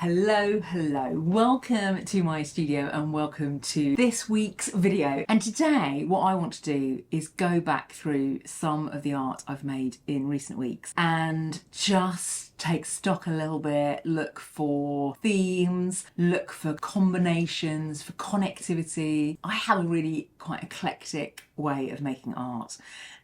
Hello, welcome to my studio and welcome to this week's video. And today what I want to do is go back through some of the art I've made in recent weeks and just take stock a little bit, look for themes, look for combinations, for connectivity. I have a really quite eclectic way of making art,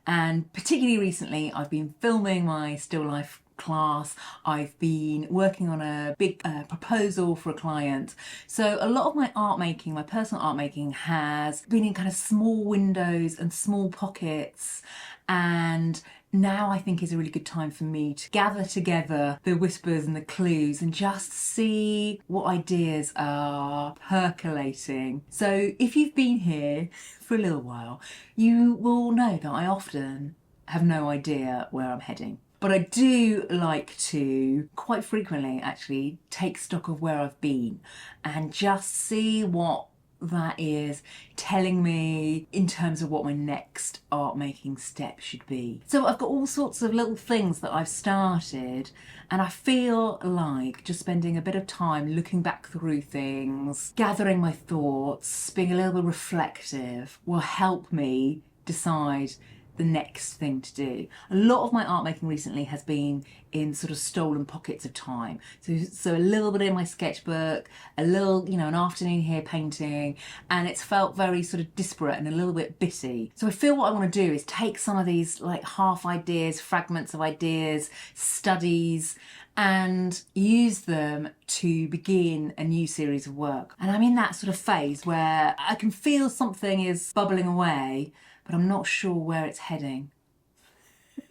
and particularly recently I've been filming my still life class. I've been working on a big proposal for a client. So a lot of my art making, my personal art making, has been in kind of small windows and small pockets, and now I think is a really good time for me to gather together the whispers and the clues and just see what ideas are percolating. So if you've been here for a little while, you will know that I often have no idea where I'm heading. But I do like to, quite frequently actually, take stock of where I've been and just see what that is telling me in terms of what my next art making step should be. So I've got all sorts of little things that I've started, and I feel like just spending a bit of time looking back through things, gathering my thoughts, being a little bit reflective will help me decide the next thing to do. A lot of my art making recently has been in sort of stolen pockets of time. So a little bit in my sketchbook, a little, an afternoon here painting, and it's felt very sort of disparate and a little bit bitty. So I feel what I want to do is take some of these like half ideas, fragments of ideas, studies, and use them to begin a new series of work. And I'm in that sort of phase where I can feel something is bubbling away, but I'm not sure where it's heading.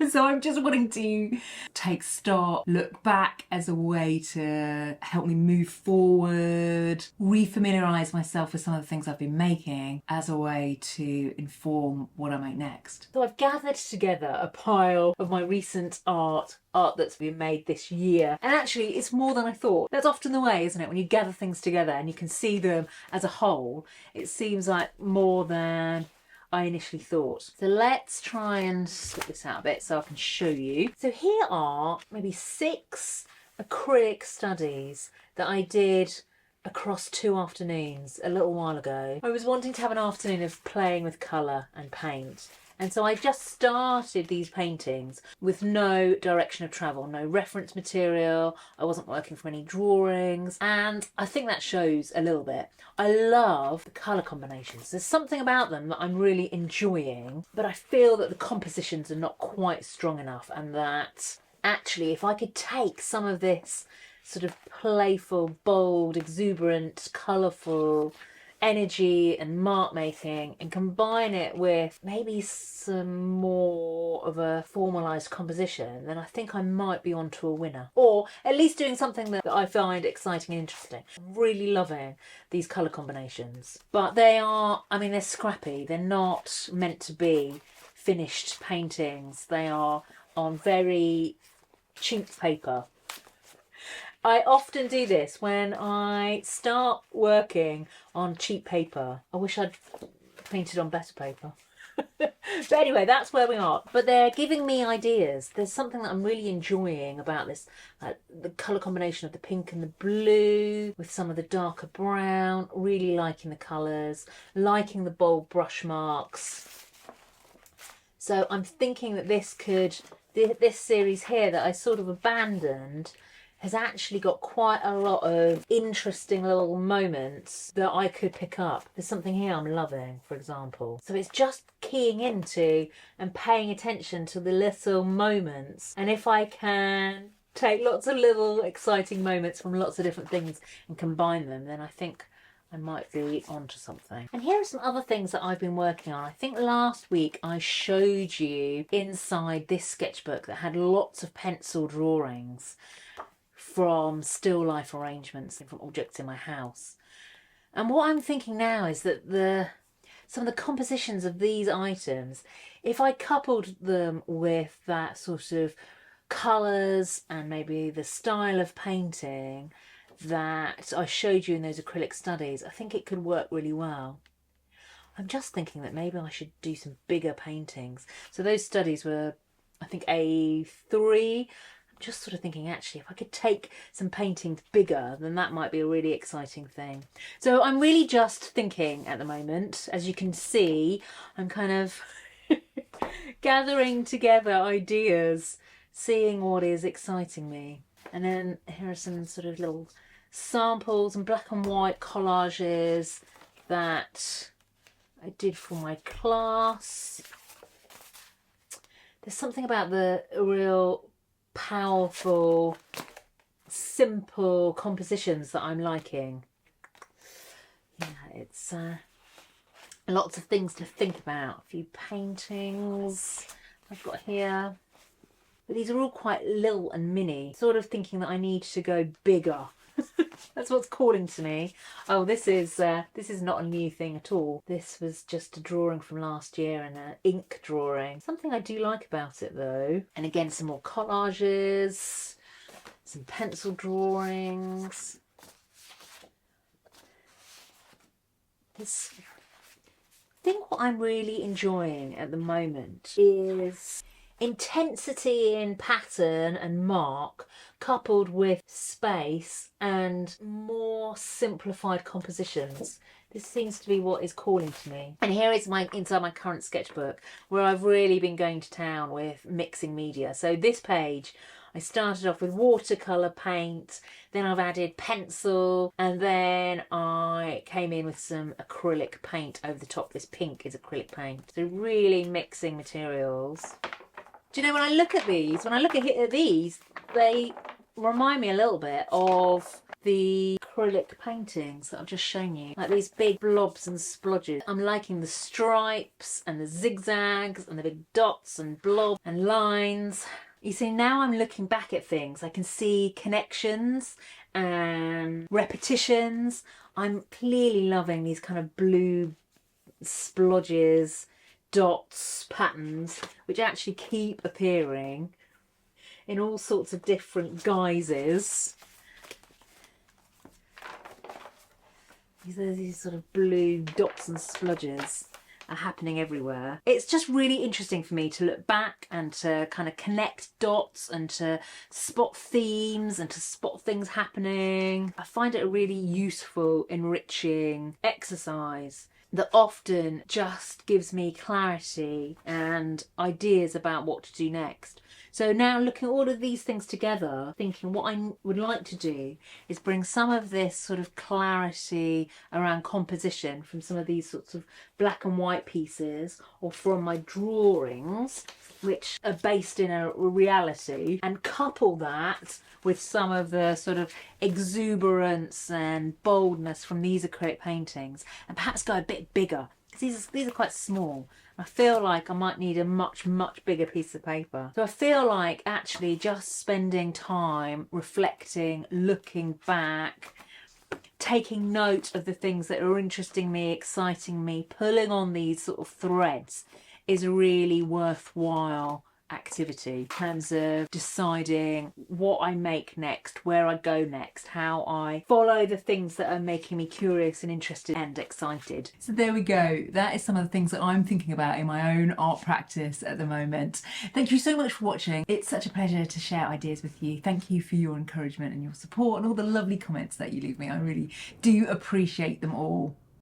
So I'm just wanting to take stock, look back as a way to help me move forward, refamiliarise myself with some of the things I've been making as a way to inform what I make next. So I've gathered together a pile of my recent art that's been made this year. And actually it's more than I thought. That's often the way, isn't it? When you gather things together and you can see them as a whole, it seems like more than I initially thought. So let's try and split this out a bit so I can show you. So here are maybe 6 acrylic studies that I did across 2 afternoons a little while ago. I was wanting to have an afternoon of playing with colour and paint. And so I just started these paintings with no direction of travel, no reference material. I wasn't working from any drawings, and I think that shows a little bit. I love the colour combinations. There's something about them that I'm really enjoying, but I feel that the compositions are not quite strong enough, and that actually if I could take some of this sort of playful, bold, exuberant, colourful energy and mark making and combine it with maybe some more of a formalised composition, then I think I might be onto a winner, or at least doing something that I find exciting and interesting. I'm really loving these colour combinations, but they're scrappy. They're not meant to be finished paintings. They are on very cheap paper. I often do this when I start working on cheap paper. I wish I'd painted on better paper. But anyway, that's where we are. But they're giving me ideas. There's something that I'm really enjoying about this, the colour combination of the pink and the blue with some of the darker brown. Really liking the colours, liking the bold brush marks. So I'm thinking that this series here that I sort of abandoned has actually got quite a lot of interesting little moments that I could pick up. There's something here I'm loving, for example. So it's just keying into and paying attention to the little moments. And if I can take lots of little exciting moments from lots of different things and combine them, then I think I might be onto something. And here are some other things that I've been working on. I think last week I showed you inside this sketchbook that had lots of pencil drawings from still life arrangements and from objects in my house. And what I'm thinking now is that some of the compositions of these items, if I coupled them with that sort of colours and maybe the style of painting that I showed you in those acrylic studies, I think it could work really well. I'm just thinking that maybe I should do some bigger paintings. So those studies were, I think, A3. just sort of thinking, actually, if I could take some paintings bigger, then that might be a really exciting thing. So I'm really just thinking at the moment. As you can see, I'm kind of gathering together ideas, seeing what is exciting me. And then here are some sort of little samples and black and white collages that I did for my class. There's something about the real powerful, simple compositions that I'm liking. Yeah, it's lots of things to think about. A few paintings I've got here. But these are all quite little and mini. Sort of thinking that I need to go bigger. That's what's calling to me. Oh, this is not a new thing at all. This was just a drawing from last year, and an ink drawing. Something I do like about it though. And again, some more collages, some pencil drawings. I think what I'm really enjoying at the moment is intensity in pattern and mark, coupled with space and more simplified compositions. This seems to be what is calling to me. And here is inside my current sketchbook, where I've really been going to town with mixing media. So this page, I started off with watercolour paint, then I've added pencil, and then I came in with some acrylic paint over the top. This pink is acrylic paint. So really mixing materials. Do you know, when I look at these, they remind me a little bit of the acrylic paintings that I've just shown you. Like these big blobs and splodges. I'm liking the stripes and the zigzags and the big dots and blobs and lines. You see, now I'm looking back at things, I can see connections and repetitions. I'm clearly loving these kind of blue splodges, dots, patterns, which actually keep appearing in all sorts of different guises. These sort of blue dots and splodges are happening everywhere. It's just really interesting for me to look back and to kind of connect dots and to spot themes and to spot things happening. I find it a really useful, enriching exercise that often just gives me clarity and ideas about what to do next. So now looking at all of these things together, thinking what I would like to do is bring some of this sort of clarity around composition from some of these sorts of black and white pieces, or from my drawings, which are based in a reality, and couple that with some of the sort of exuberance and boldness from these acrylic paintings, and perhaps go a bit bigger, because these are quite small. I feel like I might need a much bigger piece of paper. So I feel like actually just spending time reflecting, looking back, taking note of the things that are interesting me, exciting me, pulling on these sort of threads is a really worthwhile activity in terms of deciding what I make next, where I go next, how I follow the things that are making me curious and interested and excited. So there we go. That is some of the things that I'm thinking about in my own art practice at the moment. Thank you so much for watching. It's such a pleasure to share ideas with you. Thank you for your encouragement and your support and all the lovely comments that you leave me. I really do appreciate them all.